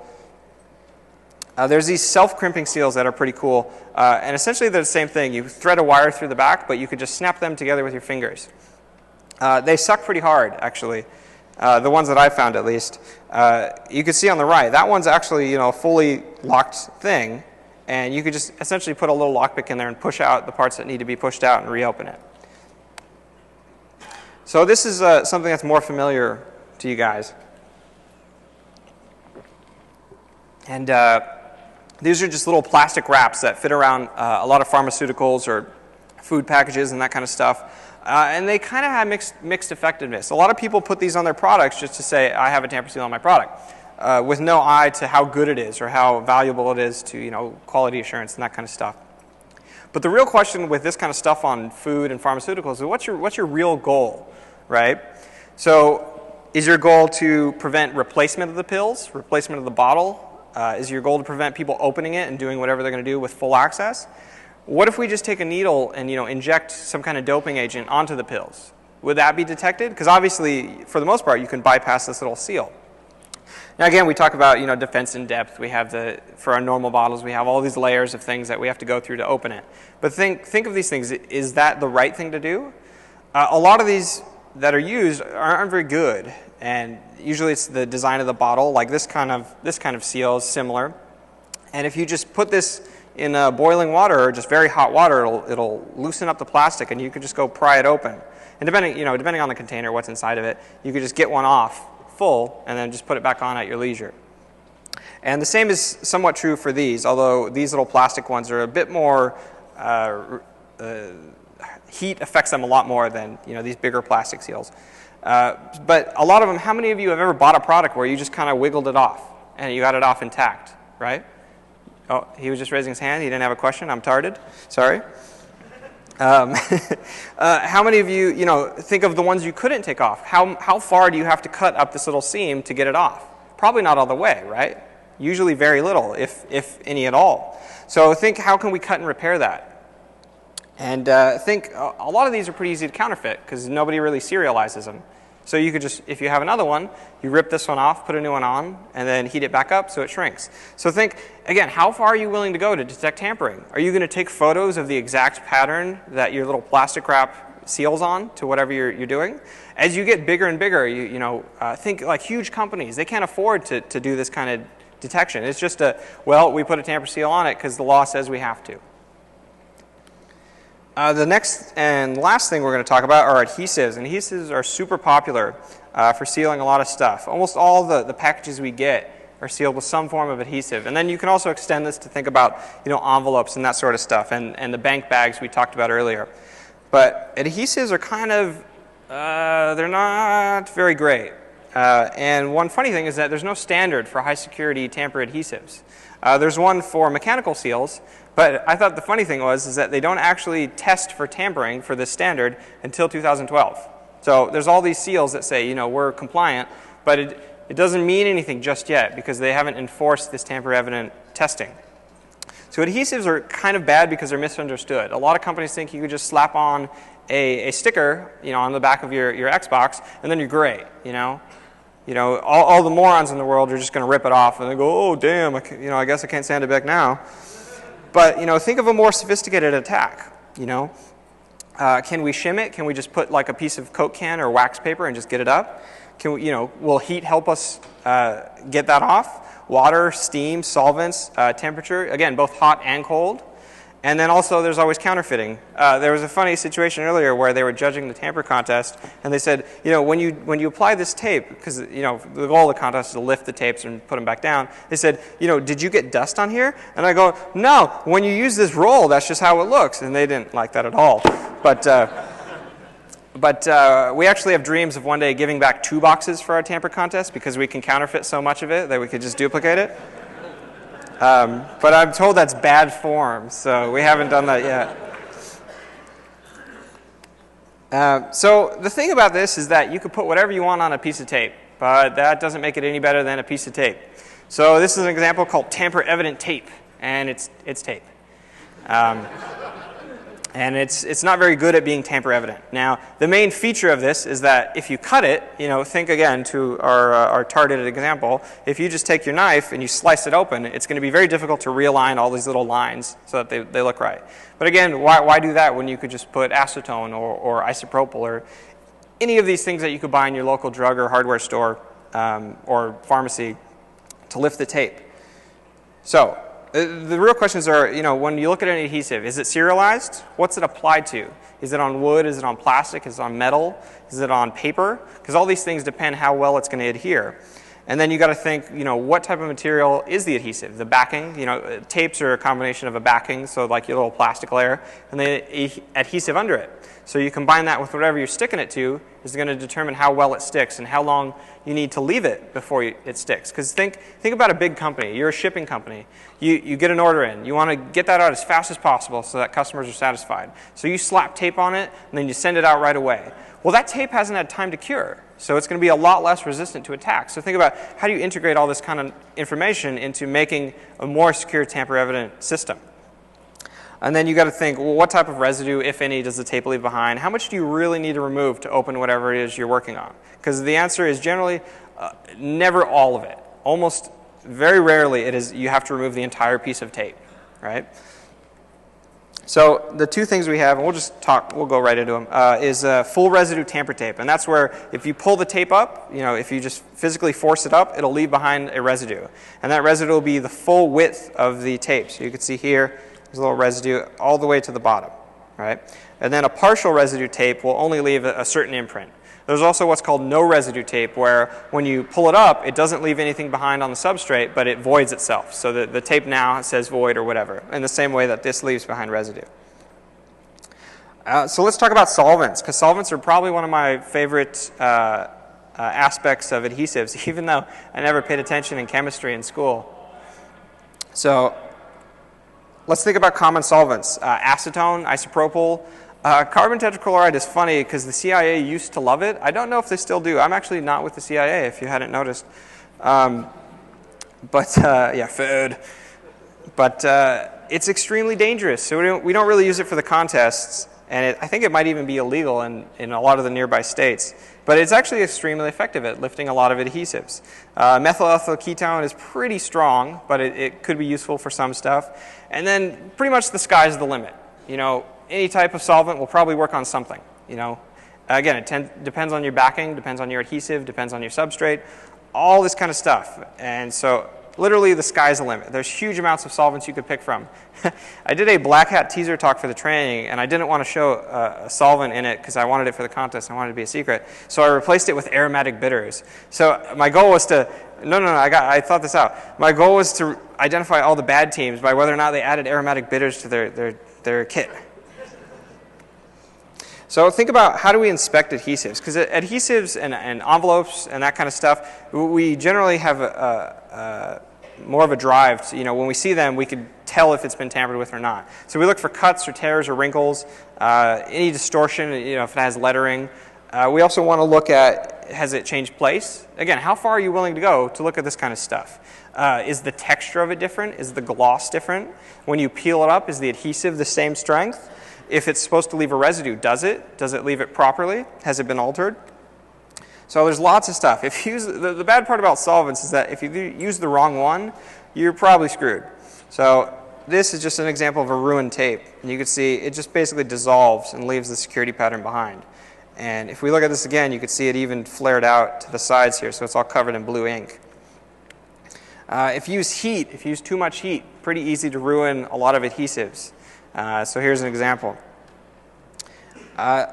[SPEAKER 1] There's these self-crimping seals that are pretty cool, and essentially they're the same thing. You thread a wire through the back, but you could just snap them together with your fingers. They suck pretty hard, actually, the ones that I found at least. You can see on the right, that one's actually a fully locked thing, and you could just essentially put a little lockpick in there and push out the parts that need to be pushed out and reopen it. So this is something that's more familiar to you guys. And these are just little plastic wraps that fit around a lot of pharmaceuticals or food packages and that kind of stuff. And they kind of have mixed effectiveness. A lot of people put these on their products just to say, I have a tamper seal on my product, with no eye to how good it is or how valuable it is to quality assurance and that kind of stuff. But the real question with this kind of stuff on food and pharmaceuticals is what's your real goal, right? So is your goal to prevent replacement of the pills, replacement of the bottle? Is your goal to prevent people opening it and doing whatever they're going to do with full access? What if we just take a needle and inject some kind of doping agent onto the pills? Would that be detected? Because obviously, for the most part, you can bypass this little seal. Now again, we talk about defense in depth. We have for our normal bottles, we have all these layers of things that we have to go through to open it. But think of these things. Is that the right thing to do? A lot of these that are used aren't very good. And usually it's the design of the bottle, like this kind of seal is similar. And if you just put this in boiling water or just very hot water, it'll loosen up the plastic and you can just go pry it open. And depending on the container, what's inside of it, you could just get one off full and then just put it back on at your leisure. And the same is somewhat true for these, although these little plastic ones are a bit more, heat affects them a lot more than these bigger plastic seals. But a lot of them, how many of you have ever bought a product where you just kind of wiggled it off and you got it off intact, right? Oh, he was just raising his hand. He didn't have a question. I'm tarded. Sorry. How many of you, think of the ones you couldn't take off? How far do you have to cut up this little seam to get it off? Probably not all the way, right? Usually very little, if any at all. So think, how can we cut and repair that? And think a lot of these are pretty easy to counterfeit because nobody really serializes them. So you could just, if you have another one, you rip this one off, put a new one on, and then heat it back up so it shrinks. So think, again, how far are you willing to go to detect tampering? Are you going to take photos of the exact pattern that your little plastic wrap seals on to whatever you're doing? As you get bigger and bigger, think like huge companies. They can't afford to do this kind of detection. It's just we put a tamper seal on it because the law says we have to. The next and last thing we're going to talk about are adhesives. And adhesives are super popular for sealing a lot of stuff. Almost all the packages we get are sealed with some form of adhesive. And then you can also extend this to think about envelopes and that sort of stuff and the bank bags we talked about earlier. But adhesives are kind of, they're not very great. And one funny thing is that there's no standard for high security tamper adhesives. There's one for mechanical seals, but I thought the funny thing is that they don't actually test for tampering for this standard until 2012. So there's all these seals that say, we're compliant, but it doesn't mean anything just yet because they haven't enforced this tamper-evident testing. So adhesives are kind of bad because they're misunderstood. A lot of companies think you could just slap on a sticker, on the back of your Xbox, and then you're great, all the morons in the world are just going to rip it off and they go, oh, damn, I guess I can't sand it back now. But think of a more sophisticated attack. Can we shim it? Can we just put like a piece of Coke can or wax paper and just get it up? Can we, will heat help us get that off? Water, steam, solvents, temperature, again, both hot and cold. And then also there's always counterfeiting. There was a funny situation earlier where they were judging the tamper contest, and they said, when you apply this tape, because the goal of the contest is to lift the tapes and put them back down, they said, did you get dust on here? And I go, no, when you use this roll, that's just how it looks. And they didn't like that at all. But we actually have dreams of one day giving back 2 boxes for our tamper contest because we can counterfeit so much of it that we could just duplicate it. But I'm told that's bad form, so we haven't done that yet. So the thing about this is that you could put whatever you want on a piece of tape, but that doesn't make it any better than a piece of tape. So this is an example called tamper-evident tape, and it's tape. And it's not very good at being tamper-evident. Now, the main feature of this is that if you cut it, think again to our targeted example, if you just take your knife and you slice it open, it's going to be very difficult to realign all these little lines so that they look right. But again, why do that when you could just put acetone or isopropyl or any of these things that you could buy in your local drug or hardware store or pharmacy to lift the tape? So the real questions are, when you look at an adhesive, is it serialized? What's it applied to? Is it on wood? Is it on plastic? Is it on metal? Is it on paper? Because all these things depend how well it's going to adhere. And then you got to think, what type of material is the adhesive? The backing, tapes are a combination of a backing, so like your little plastic layer, and the adhesive under it. So you combine that with whatever you're sticking it to is going to determine how well it sticks and how long you need to leave it before it sticks. Because think about a big company. You're a shipping company. You get an order in. You want to get that out as fast as possible so that customers are satisfied. So you slap tape on it, and then you send it out right away. Well, that tape hasn't had time to cure, so it's going to be a lot less resistant to attack. So think about how do you integrate all this kind of information into making a more secure tamper-evident system. And then you got to think, well, what type of residue, if any, does the tape leave behind? How much do you really need to remove to open whatever it is you're working on? Because the answer is generally never all of it. Almost very rarely you have to remove the entire piece of tape, right? So the two things we have, and we'll go right into them, is full residue tamper tape. And that's where if you pull the tape up, if you just physically force it up, it'll leave behind a residue. And that residue will be the full width of the tape. So you can see here, there's a little residue all the way to the bottom, right? And then a partial residue tape will only leave a certain imprint. There's also what's called no residue tape, where when you pull it up, it doesn't leave anything behind on the substrate, but it voids itself. So the tape now says void or whatever, in the same way that this leaves behind residue. So let's talk about solvents, because solvents are probably one of my favorite aspects of adhesives, even though I never paid attention in chemistry in school. So let's think about common solvents. Acetone, isopropyl. Carbon tetrachloride is funny because the CIA used to love it. I don't know if they still do. I'm actually not with the CIA, if you hadn't noticed. Yeah, food. But it's extremely dangerous, so we don't really use it for the contests. And I think it might even be illegal in a lot of the nearby states. But it's actually extremely effective at lifting a lot of adhesives. Methyl ethyl ketone is pretty strong, but it could be useful for some stuff. And then pretty much the sky's the limit. Any type of solvent will probably work on something. Again, it depends on your backing, depends on your adhesive, depends on your substrate, all this kind of stuff. And so literally the sky's the limit. There's huge amounts of solvents you could pick from. I did a black hat teaser talk for the training, and I didn't want to show a solvent in it because I wanted it for the contest. I wanted it to be a secret. So I replaced it with aromatic bitters. So my goal was to, I thought this out. My goal was to identify all the bad teams by whether or not they added aromatic bitters to their kit. So think about how do we inspect adhesives? Because adhesives and envelopes and that kind of stuff, we generally have more of a drive to, when we see them, we can tell if it's been tampered with or not. So we look for cuts or tears or wrinkles, any distortion, if it has lettering. We also want to look at, has it changed place? Again, how far are you willing to go to look at this kind of stuff? Is the texture of it different? Is the gloss different? When you peel it up, is the adhesive the same strength? If it's supposed to leave a residue, does it? Does it leave it properly? Has it been altered? So there's lots of stuff. If you use, the bad part about solvents is that if you use the wrong one, you're probably screwed. So this is just an example of a ruined tape. And you can see it just basically dissolves and leaves the security pattern behind. And if we look at this again, you can see it even flared out to the sides here, so it's all covered in blue ink. If you use heat, if you use too much heat, pretty easy to ruin a lot of adhesives. So here's an example.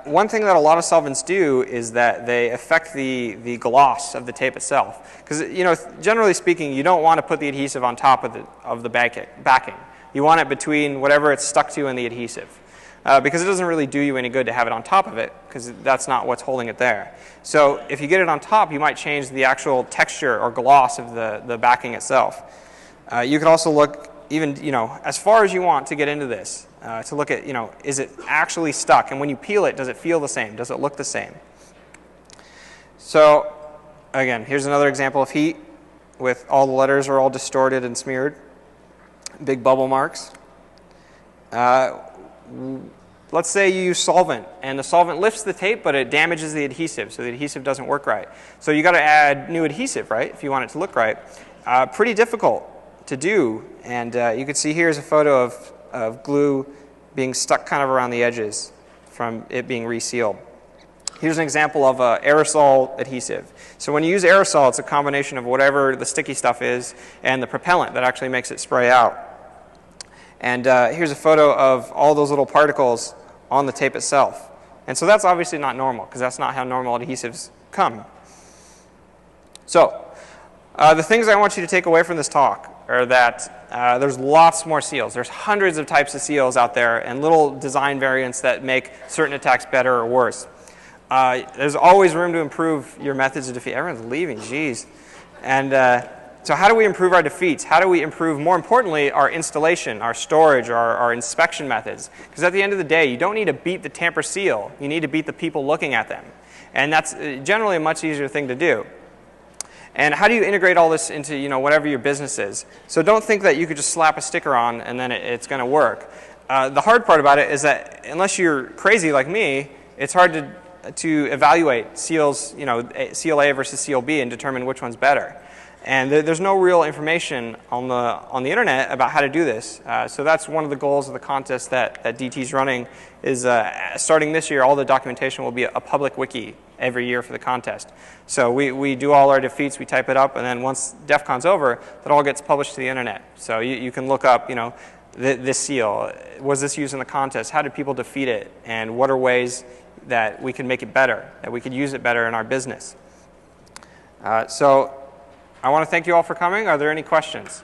[SPEAKER 1] One thing that a lot of solvents do is that they affect the gloss of the tape itself. Because, you know, generally speaking, you don't want to put the adhesive on top of the backing. You want it between whatever it's stuck to and the adhesive. Because it doesn't really do you any good to have it on top of it, because that's not what's holding it there. So if you get it on top, you might change the actual texture or gloss of the backing itself. You can also look even, you know, as far as you want to get into this, to look at, you know, is it actually stuck? And when you peel it, does it feel the same? Does it look the same? So again, here's another example of heat with all the letters are all distorted and smeared. Big bubble marks. Let's say you use solvent, and the solvent lifts the tape, but it damages the adhesive, so the adhesive doesn't work right. So you got to add new adhesive, right, if you want it to look right. Pretty difficult to do, and you can see here's a photo of glue being stuck kind of around the edges from it being resealed. Here's an example of aerosol adhesive. So when you use aerosol, it's a combination of whatever the sticky stuff is and the propellant that actually makes it spray out. And here's a photo of all those little particles on the tape itself. And so that's obviously not normal, because that's not how normal adhesives come. So the things I want you to take away from this talk are that there's lots more seals. There's hundreds of types of seals out there and little design variants that make certain attacks better or worse. There's always room to improve your methods of defeat. Everyone's leaving, geez. And so how do we improve our defeats? How do we improve, more importantly, our installation, our storage, our inspection methods? Because at the end of the day, you don't need to beat the tamper seal. You need to beat the people looking at them. And that's generally a much easier thing to do. And how do you integrate all this into, you know, whatever your business is? So don't think that you could just slap a sticker on and then it's going to work. The hard part about it is that unless you're crazy like me, it's hard to evaluate seals, you know, seal A versus seal B and determine which one's better. And there's no real information on the internet about how to do this. So that's one of the goals of the contest that DT's running is starting this year, all the documentation will be a public wiki every year for the contest. So we do all our defeats, we type it up, and then once DEFCON's over, that all gets published to the internet. So you can look up, you know, this seal, was this used in the contest? How did people defeat it? And what are ways that we can make it better, that we could use it better in our business? So I want to thank you all for coming. Are there any questions?